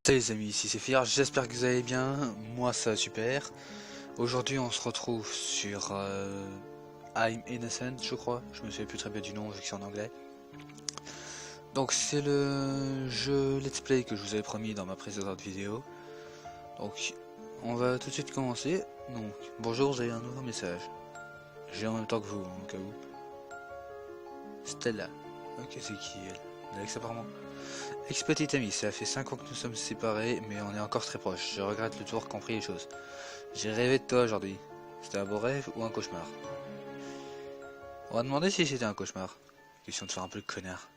Salut les amis, ici c'est Fir, j'espère que vous allez bien, moi ça va super. Aujourd'hui on se retrouve sur I'm Innocent je crois, je me souviens plus très bien du nom vu que c'est en anglais. Donc c'est le jeu let's play que je vous avais promis dans ma précédente vidéo. Donc on va tout de suite commencer. Donc bonjour, j'ai un nouveau message. J'ai en même temps que vous, au cas où. Stella. Ok, c'est qui elle? Alex apparemment. Ex-petite amie, ça fait 5 ans que nous sommes séparés, mais on est encore très proches. Je regrette le tour compris les choses. J'ai rêvé de toi aujourd'hui. C'était un beau rêve ou un cauchemar? On va demander si c'était un cauchemar. Question de faire un peu le connard.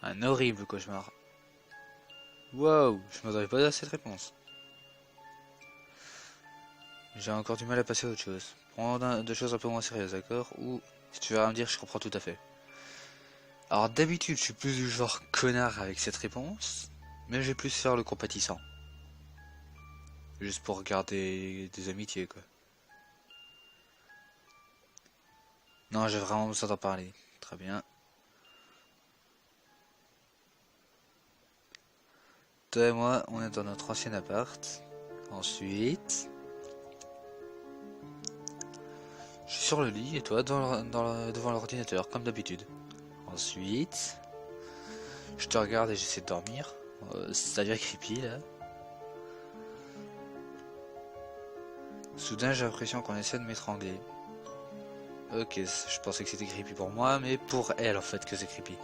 Un horrible cauchemar. Wow, je m'attendais pas à cette réponse. J'ai encore du mal à passer à autre chose. Prends deux choses un peu moins sérieuses, d'accord? Ou, si tu veux rien me dire, je comprends tout à fait. Alors d'habitude, je suis plus du genre connard avec cette réponse, mais je vais plus faire le compatissant. Juste pour regarder des amitiés, quoi. Non, j'ai vraiment besoin d'en parler. Très bien. Toi et moi, on est dans notre ancien appart. Ensuite, je suis sur le lit et toi devant l'ordinateur, comme d'habitude. Ensuite, je te regarde et j'essaie de dormir. Ça devient creepy là. Soudain, j'ai l'impression qu'on essaie de m'étrangler. Ok, je pensais que c'était creepy pour moi, mais pour elle en fait que c'est creepy.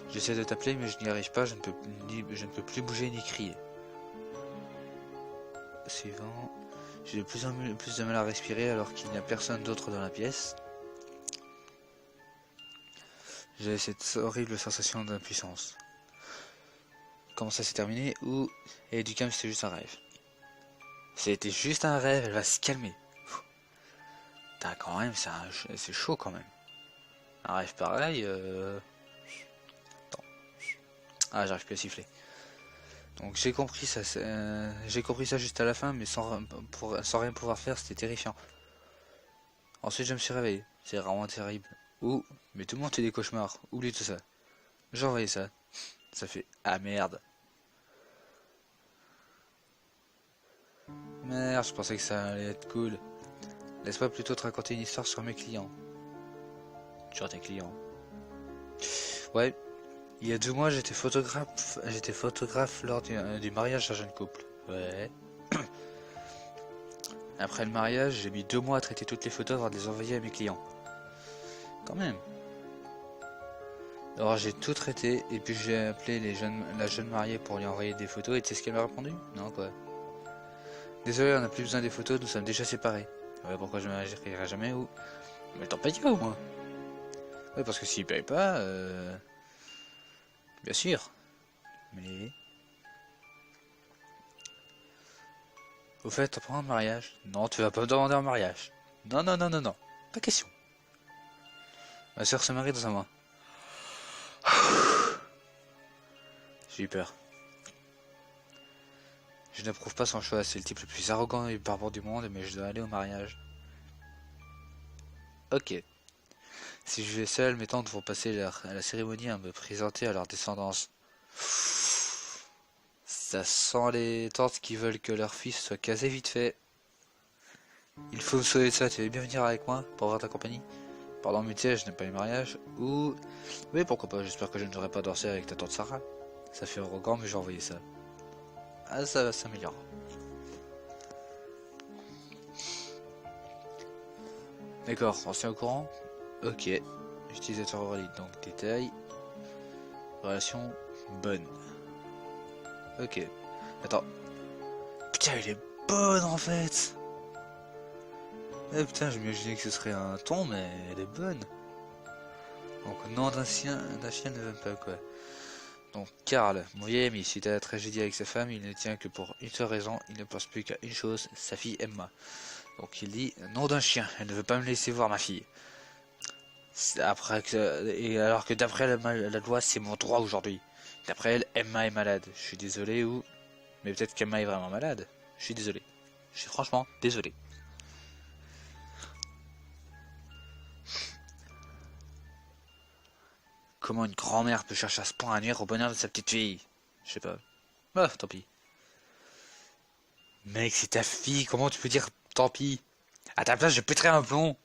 J'essaie de t'appeler, mais je n'y arrive pas, je ne peux plus bouger ni crier. Suivant. J'ai de plus en plus de mal à respirer alors qu'il n'y a personne d'autre dans la pièce. J'ai cette horrible sensation d'impuissance. Comment ça s'est terminé? Ou... Et du calme, c'était juste un rêve. C'était juste un rêve, elle va se calmer. T'as quand même, c'est chaud quand même. Un rêve pareil, Attends. Ah, j'arrive plus à siffler. Donc j'ai compris ça juste à la fin, mais sans rien pouvoir faire, c'était terrifiant. Ensuite, je me suis réveillé. C'est vraiment terrible. Ouh, mais tout le monde fait des cauchemars. Oublie tout ça. J'ai envoyé ça. Ça fait ah merde. Merde, je pensais que ça allait être cool. Laisse-moi plutôt te raconter une histoire sur mes clients. Sur tes clients. Ouais, il y a 2 mois, j'étais photographe lors du mariage d'un jeune couple. Ouais. Après le mariage, j'ai mis 2 mois à traiter toutes les photos avant de les envoyer à mes clients. Quand même. Alors j'ai tout traité et puis j'ai appelé la jeune mariée pour lui envoyer des photos et tu sais ce qu'elle m'a répondu? Non quoi. Désolé, on n'a plus besoin des photos, nous sommes déjà séparés. Ouais, pourquoi je m'arrêterai jamais ou... Mais t'en payes pas au moins. Ouais, parce que s'il paye pas, bien sûr. Mais... Au fait, t'en prends un mariage? Non, tu vas pas me demander un mariage. Non, non, non, non, non. Pas question. Ma soeur se marie dans un mois. J'ai eu peur. Je n'approuve pas son choix, c'est le type le plus arrogant et barbare du monde, mais je dois aller au mariage. Ok. Si je vais seul, mes tantes vont passer à la cérémonie à me présenter à leur descendance. Ça sent les tantes qui veulent que leur fils soit casé vite fait. Il faut me sauver de ça, tu veux bien venir avec moi pour voir ta compagnie? Pardon, mais tu sais, je n'aime pas les mariages. Ou... Oui, pourquoi pas, j'espère que je n'aurai pas dansé avec ta tante Sarah. Ça fait arrogant, mais j'ai envoyé ça. Ah, ça s'améliore. D'accord, on se tient au courant? Ok. Utilisateur valide, donc détail. Relation bonne. Ok. Attends. Putain, elle est bonne en fait! Eh putain, j'imaginais que ce serait un ton, mais elle est bonne. Donc, nom d'un chien ne veut pas quoi. Donc, Karl, mon vieil ami, suite à la tragédie avec sa femme, il ne tient que pour une seule raison, il ne pense plus qu'à une chose, sa fille Emma. Donc, il dit, nom d'un chien, elle ne veut pas me laisser voir ma fille. Et alors que d'après la loi, c'est mon droit aujourd'hui. D'après elle, Emma est malade. Je suis désolé ou... Mais peut-être qu'Emma est vraiment malade. Je suis désolé. Je suis franchement désolé. Comment une grand-mère peut chercher à ce point à nuire au bonheur de sa petite fille? Je sais pas. Ah, tant pis. Mec, c'est ta fille, comment tu peux dire tant pis? À ta place, je pèterai un plomb.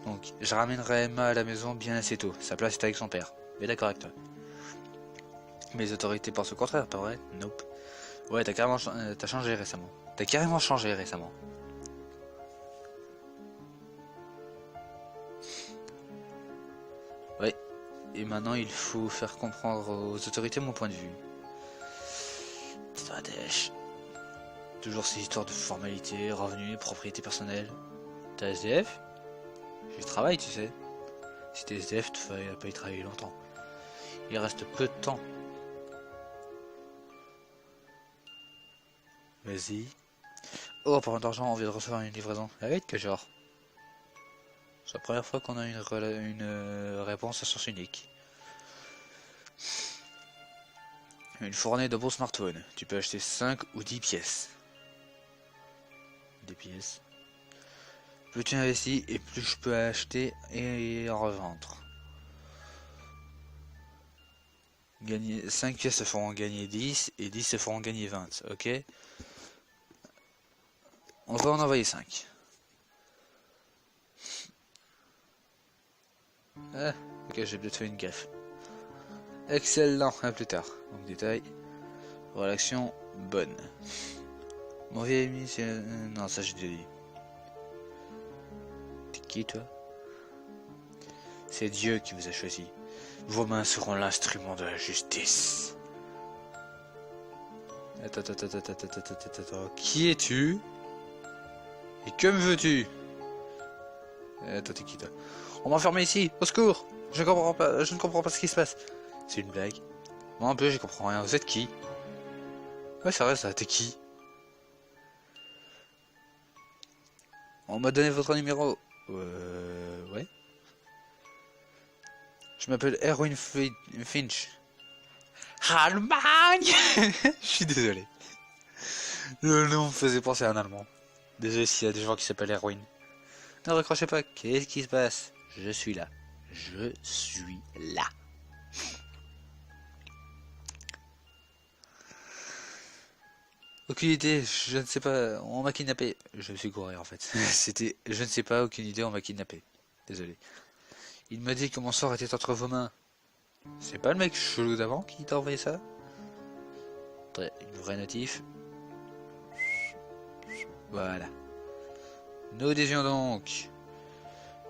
Donc, je ramènerai Emma à la maison bien assez tôt. Sa place est avec son père. Mais d'accord avec toi. Mes autorités pensent au contraire, pas vrai? Nope. Ouais, t'as changé récemment. T'as carrément changé récemment. Ouais. Et maintenant, il faut faire comprendre aux autorités mon point de vue. Putain, dèche. Toujours ces histoires de formalités, revenus, propriété personnelle. T'as SDF? Je travaille, tu sais. Si t'es SDF, tu vas pas y travailler longtemps. Il reste peu de temps. Vas-y. Oh, par d'argent, on vient de recevoir une livraison. Avec que genre. C'est la première fois qu'on a une réponse à source unique. Une fournée de beaux smartphones. Tu peux acheter 5 ou 10 pièces. Des pièces. Plus tu investis et plus je peux acheter et en revendre. Gagner 5 pièces se feront gagner 10 et 10 se feront gagner 20. Ok. On va en envoyer 5. Ah, ok, j'ai peut-être fait une gaffe. Excellent, à plus tard. Donc détail. Relation bonne. Mon vieil ami, c'est... Non, ça j'ai déjà dit. T'es qui toi? C'est Dieu qui vous a choisi. Vos mains seront l'instrument de la justice. Attends. Qui es-tu? Et que me veux-tu? Attends, t'es qui toi? On m'a enfermé ici, au secours! Je ne comprends pas ce qui se passe. C'est une blague. Moi un peu, je comprends rien. Vous êtes qui? Ouais, c'est vrai ça, t'es qui? On m'a donné votre numéro. Ouais. Je m'appelle Erwin Finch. Allemagne. Je suis désolé. Le nom me faisait penser à un Allemand. Désolé s'il y a des gens qui s'appellent Erwin. Ne raccrochez pas, qu'est-ce qui se passe? Je suis là. Je suis là. Aucune idée, je ne sais pas, on m'a kidnappé. Je me suis couru en fait. C'était, je ne sais pas, aucune idée, on m'a kidnappé. Désolé. Il m'a dit que mon sort était entre vos mains. C'est pas le mec chelou d'avant qui t'a envoyé ça? Une vraie notif. Voilà. Nous disions donc.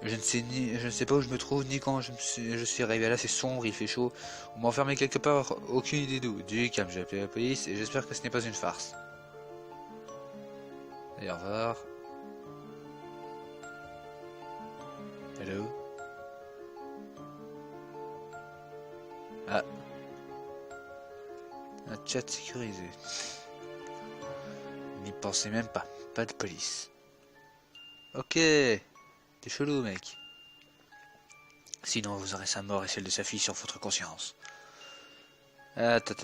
Je ne sais pas où je me trouve, ni quand je suis arrivé là, c'est sombre, il fait chaud. On m'a enfermé quelque part, aucune idée d'où. Du calme, j'ai appelé la police et j'espère que ce n'est pas une farce. Allez, au revoir. Hello. Ah. Un chat sécurisé. N'y pensez même pas. Pas de police. Ok. T'es chelou, mec. Sinon, vous aurez sa mort et celle de sa fille sur votre conscience. Attends.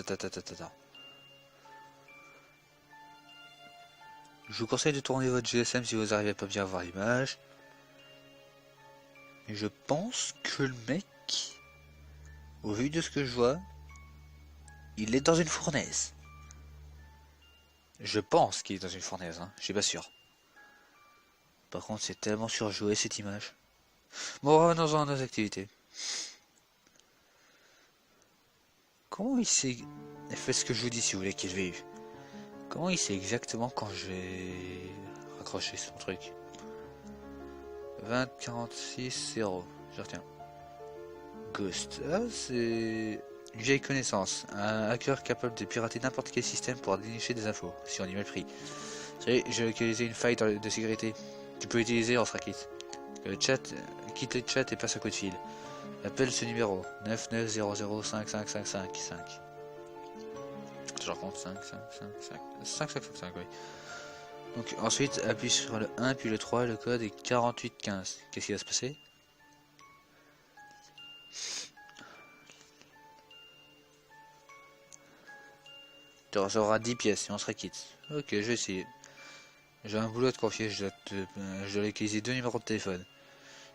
Je vous conseille de tourner votre GSM si vous arrivez pas bien à voir l'image. Et je pense que le mec, au vu de ce que je vois, il est dans une fournaise. Je pense qu'il est dans une fournaise, hein. Je suis pas sûr. Par contre, c'est tellement surjoué cette image. Bon, revenons à nos activités. Comment il sait... Faites ce que je vous dis si vous voulez qu'il vive. Comment il sait exactement quand je vais raccrocher son truc? 20, 46, 0. Je retiens. Ghost. Ah, c'est une vieille connaissance. Un hacker capable de pirater n'importe quel système pour dénicher des infos, si on y met le prix. Vous savez, j'ai localisé une faille de sécurité. Tu peux utiliser, on sera quitte. Le chat, quitte le chat et passe un coup de fil. Appelle ce numéro 99005555. Je compte 5555, oui. Donc ensuite appuie sur le 1 puis le 3, le code est 4815. Qu'est-ce qui va se passer? Tu recevras 10 pièces et on sera quitte. Ok, je vais essayer. J'ai un boulot à te confier, je dois localiser 2 numéros de téléphone.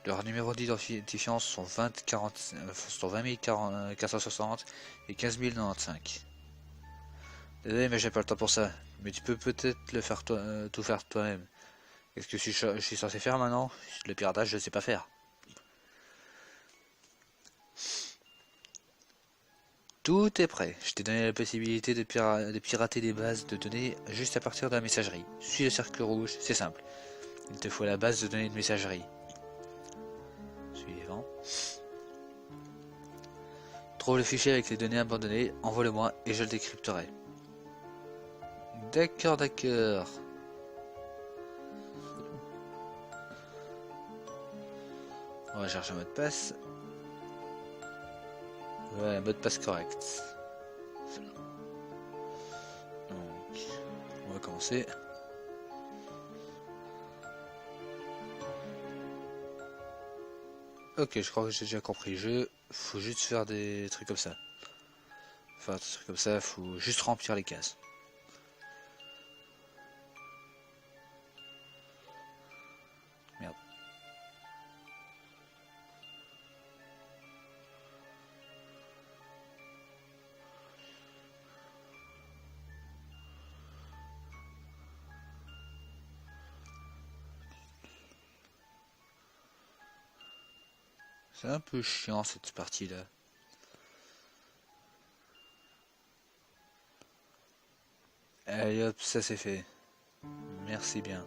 Leurs numéros d'identifiant sont 20 460 et 15 095. Désolé, mais j'ai pas le temps pour ça. Mais tu peux peut-être le faire tout faire toi-même. Qu'est-ce que je suis censé faire maintenant? Le piratage, je sais pas faire. Tout est prêt. Je t'ai donné la possibilité de pirater des bases de données juste à partir de la messagerie. Suis le cercle rouge, c'est simple. Il te faut la base de données de messagerie. Suivant. Trouve le fichier avec les données abandonnées, envoie-le-moi et je le décrypterai. D'accord, d'accord. On va chercher un mot de passe. Ouais, mot de passe correct. Donc, on va commencer. Ok, je crois que j'ai déjà compris le jeu. Faut juste faire des trucs comme ça. Enfin, des trucs comme ça, faut juste remplir les cases. Merde. C'est un peu chiant cette partie-là. Allez hop, ça c'est fait. Merci bien.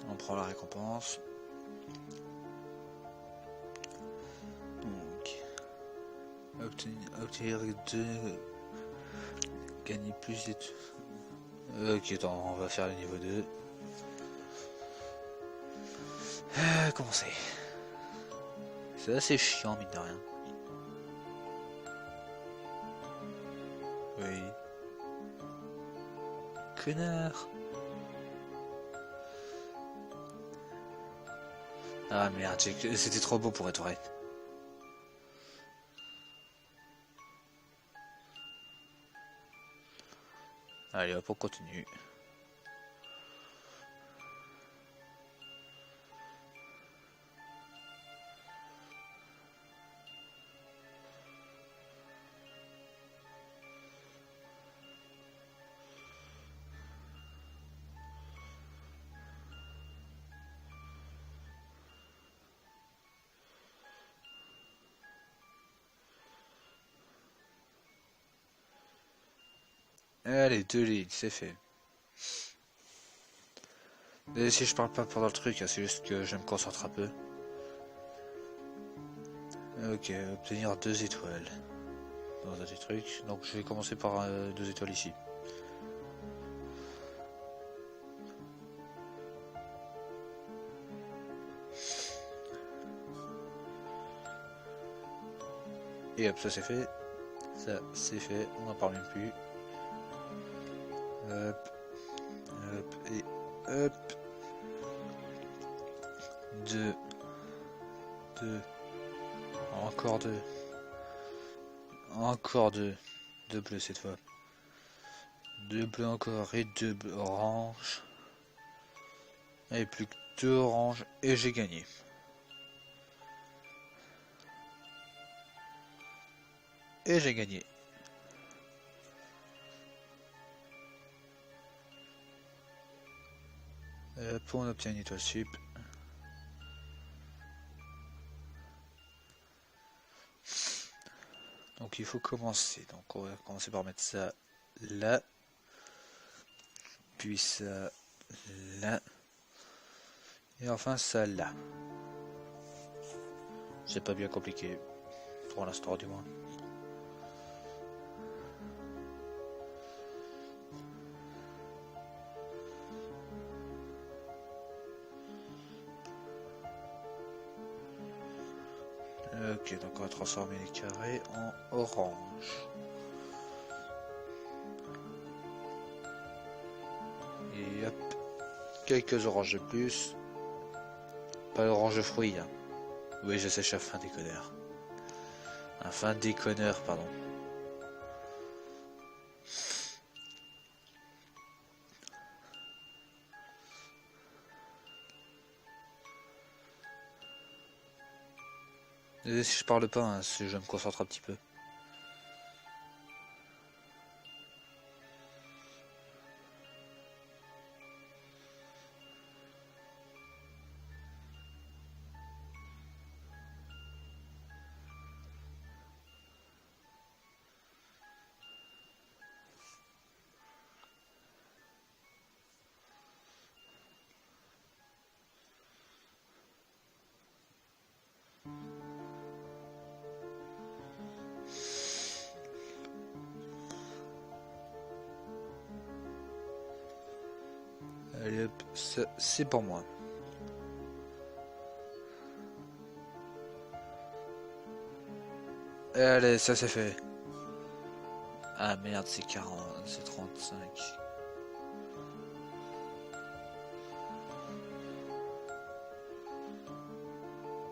On prend la récompense. Donc, obtenir 2, gagner plus d'études. Ok, attends, on va faire le niveau 2. Commencer. C'est assez chiant, mine de rien. Oui. Connard. Ah merde, c'était trop beau pour être vrai. Allez hop, on continue. Allez, 2 lignes, c'est fait. Et si je parle pas pendant le truc, c'est juste que je me concentre un peu. Ok, obtenir 2 étoiles. Dans un des trucs. Donc je vais commencer par 2 étoiles ici. Et hop, ça c'est fait. Ça c'est fait, on n'en parle même plus. Hop, hop, et hop. 2, 2, encore 2. Encore 2. 2 bleus cette fois. 2 bleus encore et 2 oranges. Et plus que 2 oranges et j'ai gagné. Et j'ai gagné. Pour on obtient une étoile sup. Donc il faut commencer. Donc on va commencer par mettre ça là. Puis ça là. Et enfin ça là. C'est pas bien compliqué. Pour l'instant du moins. Ok, donc on va transformer les carrés en orange. Et hop, quelques oranges de plus. Pas l'orange de fruits. Hein. Oui, je sais, je suis un fin déconneur. Un fin déconneur, pardon. Désolé si je parle pas, hein, si je me concentre un petit peu. Allez hop, ça c'est pour moi. Allez, ça c'est fait. Ah merde, c'est 40, c'est 35.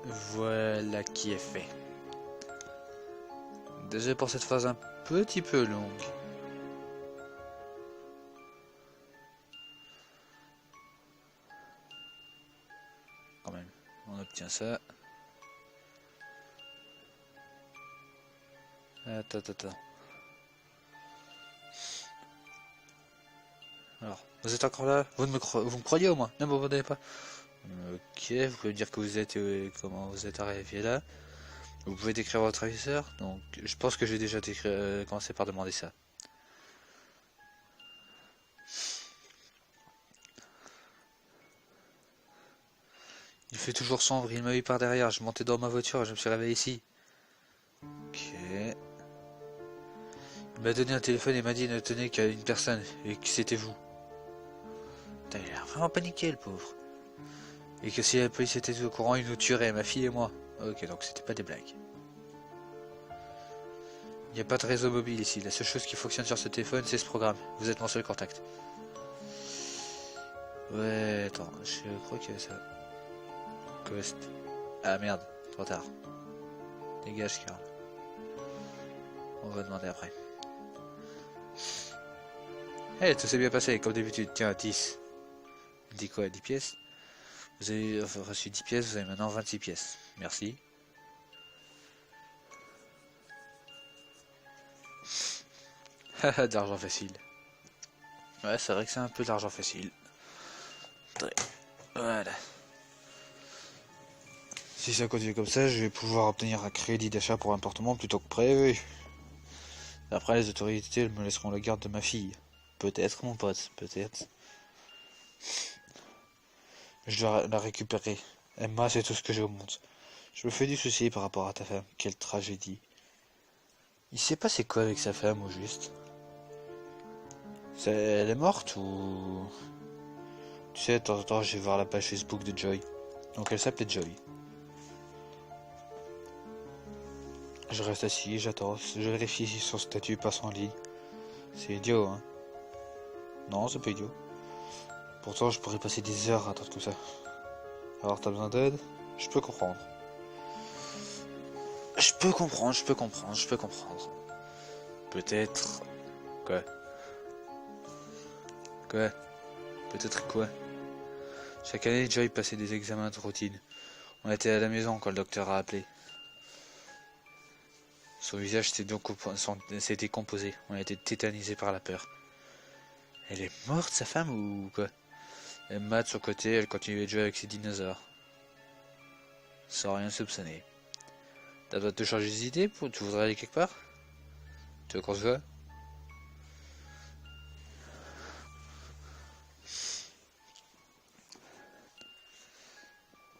Voilà qui est fait. Déjà pour cette phase un petit peu longue. Quand même, on obtient ça. Attends. Alors, vous êtes encore là? Vous me croyez au moins? Ne me m'abandonnez pas. Ok, vous pouvez me dire que vous êtes comment vous êtes arrivé là. Vous pouvez décrire votre aviseur. Donc, je pense que j'ai déjà commencé par demander ça. Il fait toujours sombre, il m'a eu par derrière, je montais dans ma voiture et je me suis réveillé ici. Ok. Il m'a donné un téléphone et m'a dit ne tenez qu'à une personne et que c'était vous. Putain, il a l'air vraiment paniqué le pauvre. Et que si la police était au courant, il nous tuerait, ma fille et moi. Ok, donc c'était pas des blagues. Il n'y a pas de réseau mobile ici, la seule chose qui fonctionne sur ce téléphone c'est ce programme. Vous êtes mon seul contact. Ouais, attends, je crois qu'il y a ça. Ghost. Ah merde, trop tard. Dégage, Karl. On va demander après. Eh, tout s'est bien passé, comme d'habitude. Tiens, 10. Dit quoi, 10 pièces? Vous avez reçu 10 pièces, vous avez maintenant 26 pièces. Merci. Haha, d'argent facile. Ouais, c'est vrai que c'est un peu d'argent facile. Voilà. Si ça continue comme ça, je vais pouvoir obtenir un crédit d'achat pour l'appartement plutôt que prévu. Après, les autorités me laisseront la garde de ma fille. Peut-être, mon pote, peut-être. Je dois la récupérer. Emma, c'est tout ce que j'ai au monde. Je me fais du souci par rapport à ta femme. Quelle tragédie. Il sait pas c'est quoi avec sa femme, au juste. Elle est morte ou... Tu sais, de temps en temps, je vais voir la page Facebook de Joy. Donc elle s'appelait Joy. Je reste assis, j'attends. Je vérifie si son statut passe en ligne. C'est idiot, hein. Non, c'est pas idiot. Pourtant, je pourrais passer des heures à attendre tout ça. Alors, t'as besoin d'aide? Je peux comprendre. Je peux comprendre. Peut-être... Quoi? Quoi? Peut-être quoi? Chaque année, Joy passait des examens de routine. On était à la maison quand le docteur a appelé. Son visage s'est décomposé. On a été tétanisé par la peur. Elle est morte, sa femme, ou quoi? Emma, de son côté, elle continuait de jouer avec ses dinosaures. Sans rien soupçonner. T'as besoin de te changer d'idée pour... Tu voudrais aller quelque part? Tu veux qu'on se voit?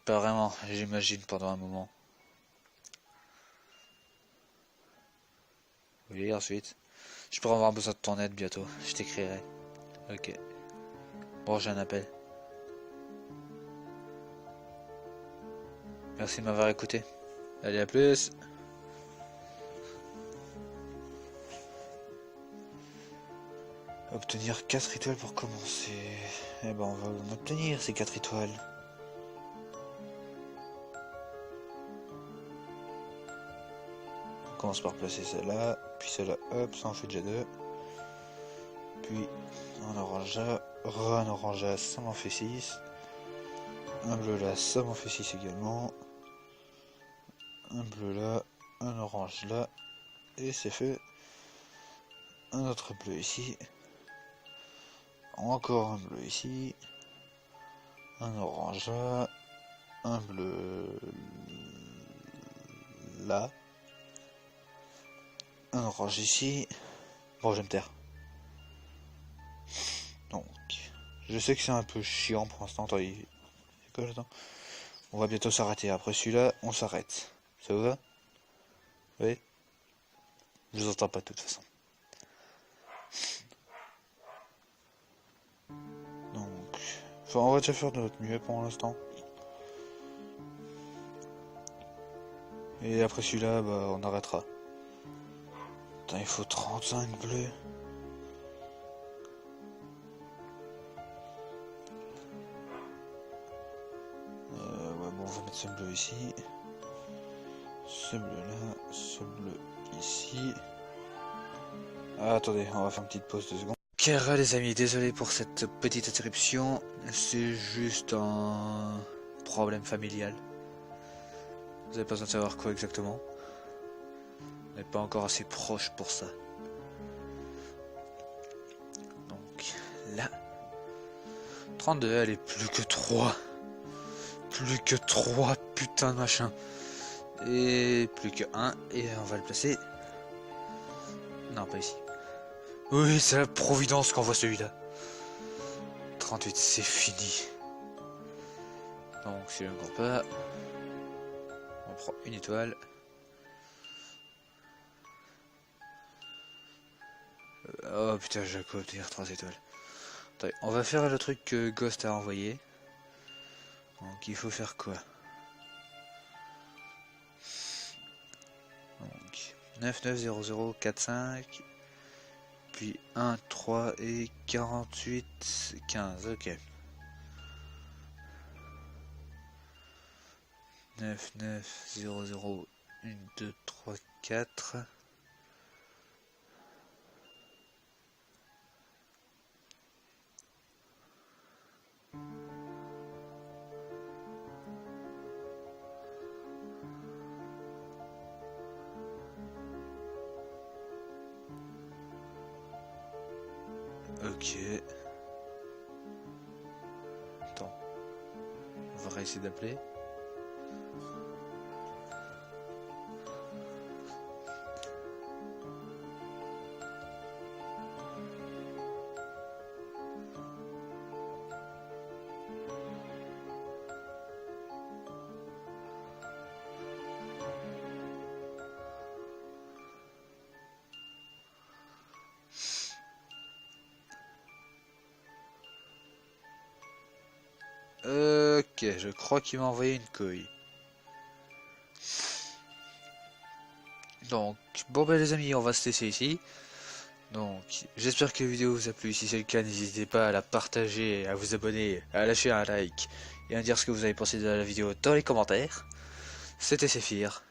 Pas vraiment, j'imagine, pendant un moment. Oui, ensuite. Je pourrais avoir besoin de ton aide bientôt. Je t'écrirai. Ok. Bon, j'ai un appel. Merci de m'avoir écouté. Allez, à plus. Obtenir 4 étoiles pour commencer. Eh ben, on va en obtenir ces 4 étoiles. On commence par placer celle-là, puis celle-là, hop, ça en fait déjà 2. Puis un orange là, un orange là, ça m'en fait 6. Un bleu là, ça m'en fait 6 également. un bleu là, un orange là, et c'est fait. Un autre bleu ici, encore un bleu ici, un orange là, un bleu là, un orange ici. Bon, je vais me taire. Donc, je sais que c'est un peu chiant pour l'instant. Attendez, c'est quoi j'attends? On va bientôt s'arrêter. Après celui-là, on s'arrête. Ça vous va? Oui? Je vous entends pas de toute façon. Donc, enfin, on va déjà faire de notre mieux pour l'instant. Et après celui-là, bah, on arrêtera. Putain, il faut 35 bleus. Ouais, bon, on va mettre ce bleu ici. Ce bleu là, ce bleu ici. Ah, attendez, on va faire une petite pause de secondes. Car les amis, désolé pour cette petite interruption. C'est juste un problème familial. Vous n'avez pas besoin de savoir quoi exactement. On n'est pas encore assez proche pour ça. Donc là, 32, elle est plus que 3. Plus que 3, putain de machin. Et plus que 1, et on va le placer. Non, pas ici. Oui, c'est la Providence qu'on voit celui-là. 38, c'est fini. Donc, si je ne comprends pas, on prend une étoile. Oh putain, j'ai quoi obtenir 3 étoiles. Attendez, on va faire le truc que Ghost a envoyé. Donc, il faut faire quoi? Donc, 9, 9, 0, 0, 4, 5. Puis 1, 3 et 48, 15, ok. 9, 9, 0, 0, 1, 2, 3, 4. Ok. Attends. On va essayer d'appeler. Ok, je crois qu'il m'a envoyé une couille. Donc, bon ben les amis, on va se laisser ici. Donc, j'espère que la vidéo vous a plu. Si c'est le cas, n'hésitez pas à la partager, à vous abonner, à lâcher un like et à me dire ce que vous avez pensé de la vidéo dans les commentaires. C'était Séphir.